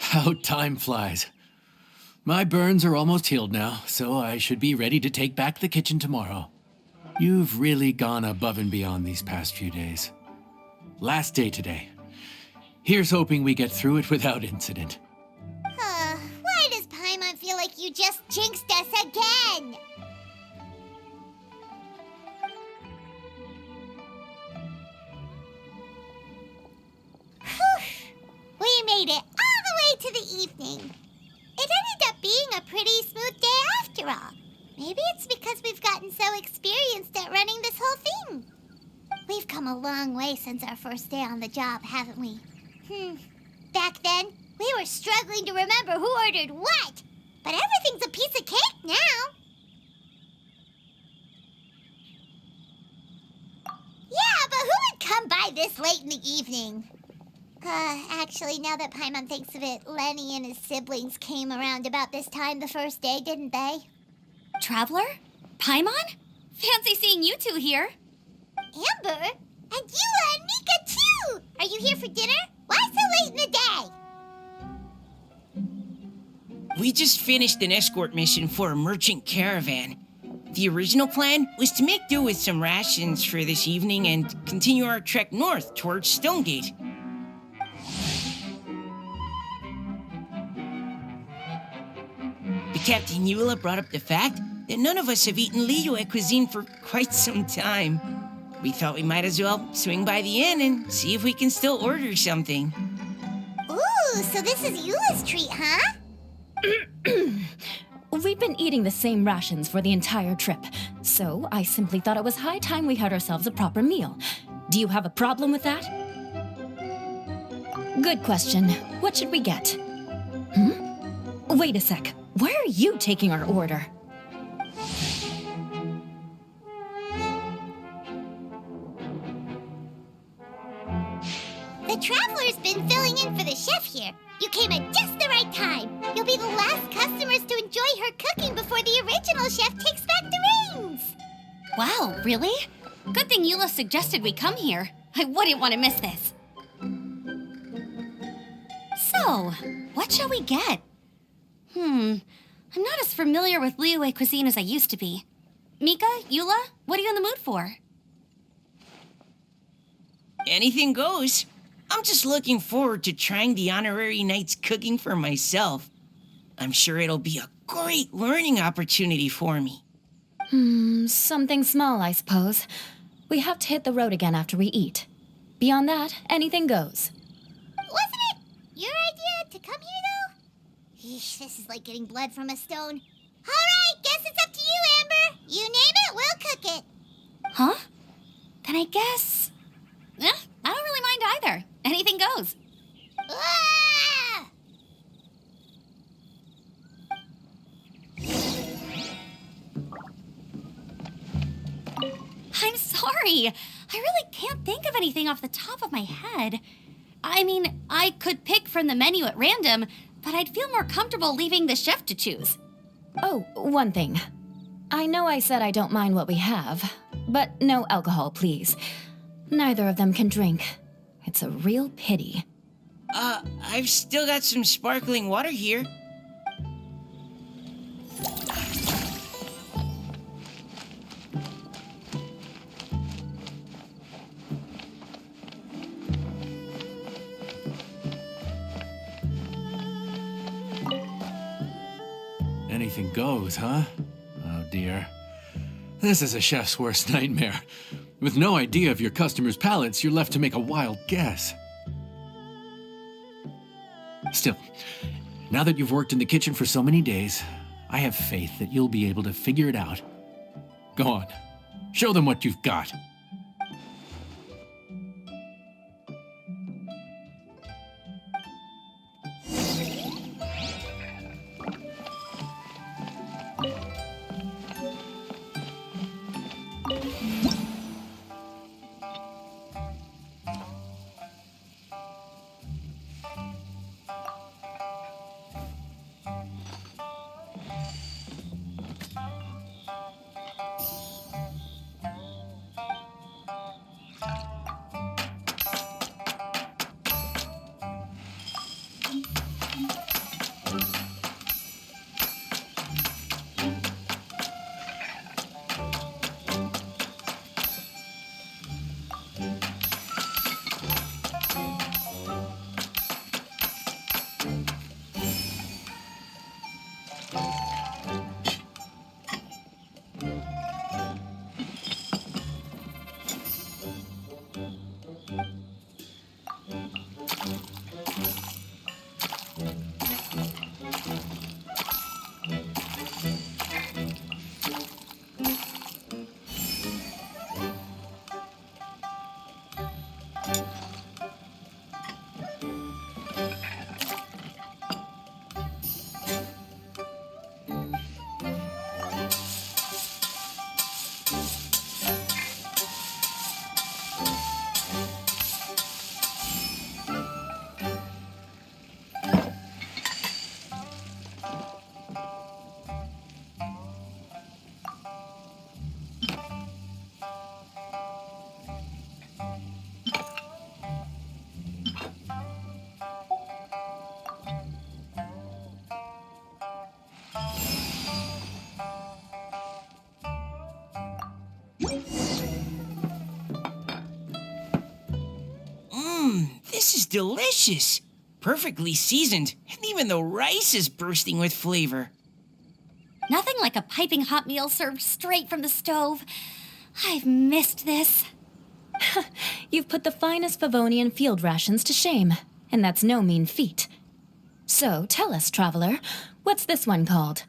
How time flies. My burns are almost healed now, so I should be ready to take back the kitchen tomorrow. You've really gone above and beyond these past few days. Last day today. Here's hoping we get through it without incident. Why does Paimon feel like you just jinxed us again? We made it all the way to the evening. It ended up being a pretty smooth day after all. Maybe it's because we've gotten so experienced at running this whole thing. We've come a long way since our first day on the job, haven't we? Back then, we were struggling to remember who ordered what. But everything's a piece of cake now. Yeah, but who would come by this late in the evening? Actually, now that Paimon thinks of it, Lenny and his siblings came around about this time the first day, didn't they? Traveler? Paimon? Fancy seeing you two here. Amber? And Eula and Mika, too! Are you here for dinner? Why so late in the day? We just finished an escort mission for a merchant caravan. The original plan was to make do with some rations for this evening and continue our trek north towards Stonegate. But Captain Eula brought up the fact that none of us have eaten Liyue cuisine for quite some time. We thought we might as well swing by the inn and see if we can still order something. Ooh, so this is Eula's treat, huh? We've been eating the same rations for the entire trip, so I simply thought it was high time we had ourselves a proper meal. Do you have a problem with that? Good question. What should we get? Wait a sec. Where are you taking our order? The Traveler's been filling in for the chef here. You came at just the right time. You'll be the last customers to enjoy her cooking before the original chef takes back the reins. Wow, really? Good thing Eula suggested we come here. I wouldn't want to miss this. So, what shall we get? I'm not as familiar with Liyue cuisine as I used to be. Mika, Eula, what are you in the mood for? Anything goes. I'm just looking forward to trying the honorary knight's cooking for myself. I'm sure it'll be a great learning opportunity for me. Something small, I suppose. We have to hit the road again after we eat. Beyond that, anything goes. Wasn't it your idea to come here, though? Eesh, this is like getting blood from a stone. All right, guess it's up to you, Amber. You name it, we'll cook it. Huh? Then I guess... I don't really mind either. Anything goes. Ah! I'm sorry. I really can't think of anything off the top of my head. I mean, I could pick from the menu at random, but I'd feel more comfortable leaving the chef to choose. Oh, one thing. I know I said I don't mind what we have, but no alcohol, please. Neither of them can drink. It's a real pity. I've still got some sparkling water here. Anything goes, huh? Oh dear. This is a chef's worst nightmare. With no idea of your customers' palates, you're left to make a wild guess. Still, now that you've worked in the kitchen for so many days, I have faith that you'll be able to figure it out. Go on, show them what you've got. delicious. Perfectly seasoned, and even the rice is bursting with flavor. Nothing like a piping hot meal served straight from the stove. I've missed this. You've put the finest Favonian field rations to shame, and that's no mean feat. So tell us, traveler, what's this one called?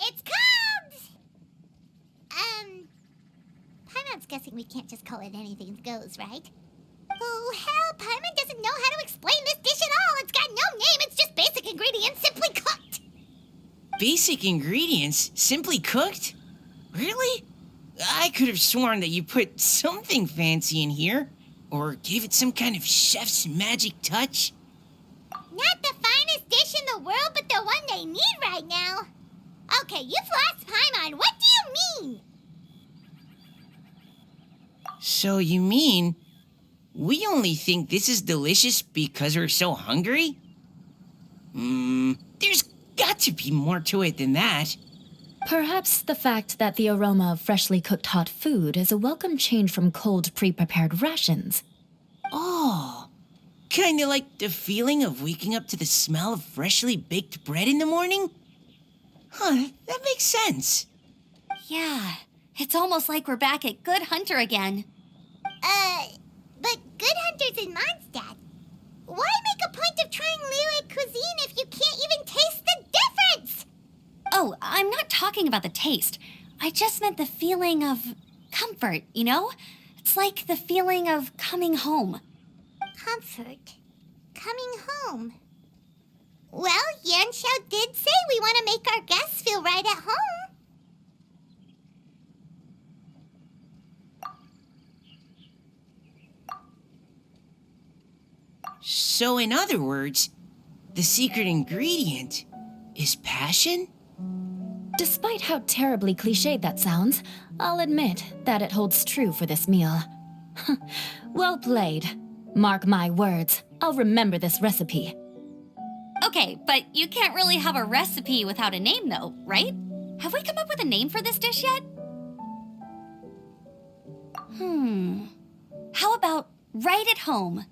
It's called... Paimon's guessing we can't just call it anything goes, right? Oh, hell, Paimon doesn't know how to explain this dish at all. It's got no name, it's just basic ingredients simply cooked. Basic ingredients, simply cooked? Really? I could have sworn that you put something fancy in here, or gave it some kind of chef's magic touch. Not the finest dish in the world, but the one they need right now. Okay, you've lost Paimon. What do you mean? So you mean we only think this is delicious because we're so hungry? There's got to be more to it than that. Perhaps the fact that the aroma of freshly cooked hot food is a welcome change from cold, pre-prepared rations. Oh, kinda like the feeling of waking up to the smell of freshly baked bread in the morning? Huh, that makes sense. Yeah, it's almost like we're back at Good Hunter again. But Good Hunter's in Mondstadt. Why make a point of trying Liyue cuisine if you can't even taste the difference? Oh, I'm not talking about the taste. I just meant the feeling of comfort, you know? It's like the feeling of coming home. Comfort. Coming home. Well, Yanxiao did say we want to make our guests feel right at home. So in other words, the secret ingredient is passion? Despite how terribly cliched that sounds, I'll admit that it holds true for this meal. Well played. Mark my words, I'll remember this recipe. Okay, but you can't really have a recipe without a name, though, right? Have we come up with a name for this dish yet? How about right at home?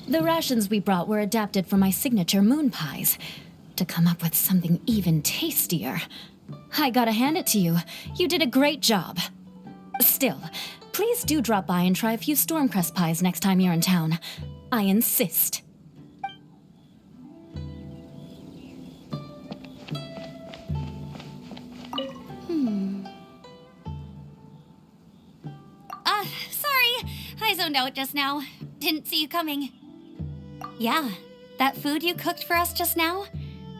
The rations we brought were adapted from my signature moon pies. To come up with something even tastier. I gotta hand it to you. You did a great job. Still, please do drop by and try a few Stormcrest pies next time you're in town. I insist. Sorry. I zoned out just now. Didn't see you coming. Yeah, that food you cooked for us just now,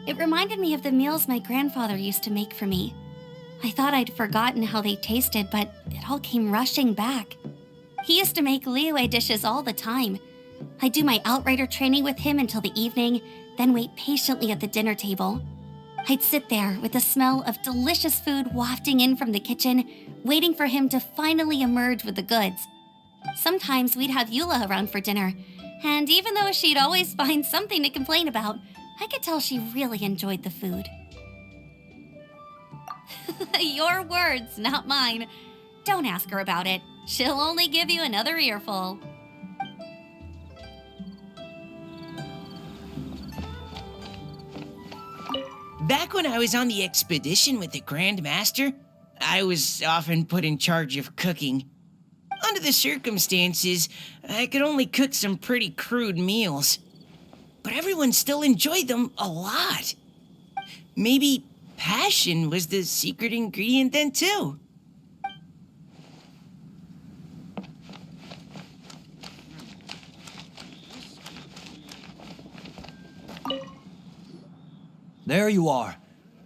it reminded me of the meals my grandfather used to make for me. I thought I'd forgotten how they tasted, but it all came rushing back. He used to make Liyue dishes all the time. I'd do my outrider training with him until the evening, then wait patiently at the dinner table. I'd sit there with the smell of delicious food wafting in from the kitchen, waiting for him to finally emerge with the goods. Sometimes we'd have Eula around for dinner, and even though she'd always find something to complain about, I could tell she really enjoyed the food. Your words, not mine. Don't ask her about it. She'll only give you another earful. Back when I was on the expedition with the Grand Master, I was often put in charge of cooking. Under the circumstances, I could only cook some pretty crude meals. But everyone still enjoyed them a lot. Maybe passion was the secret ingredient then, too. There you are.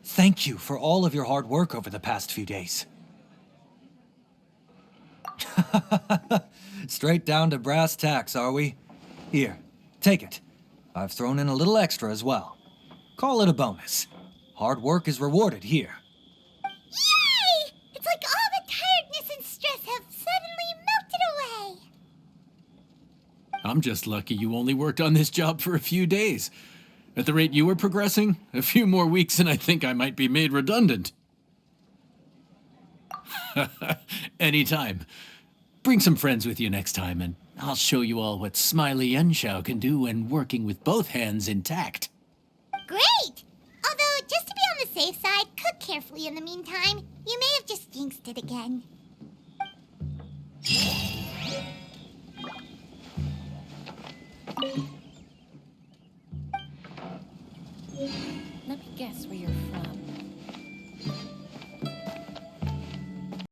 Thank you for all of your hard work over the past few days. Straight down to brass tacks, are we? Here, take it. I've thrown in a little extra as well. Call it a bonus. Hard work is rewarded here. Yay! It's like all the tiredness and stress have suddenly melted away. I'm just lucky you only worked on this job for a few days. At the rate you were progressing, a few more weeks and I think I might be made redundant. Anytime. Bring some friends with you next time, and I'll show you all what Smiley Yanxiao can do when working with both hands intact. Great! Although, just to be on the safe side, cook carefully in the meantime. You may have just jinxed it again. Let me guess where you're from.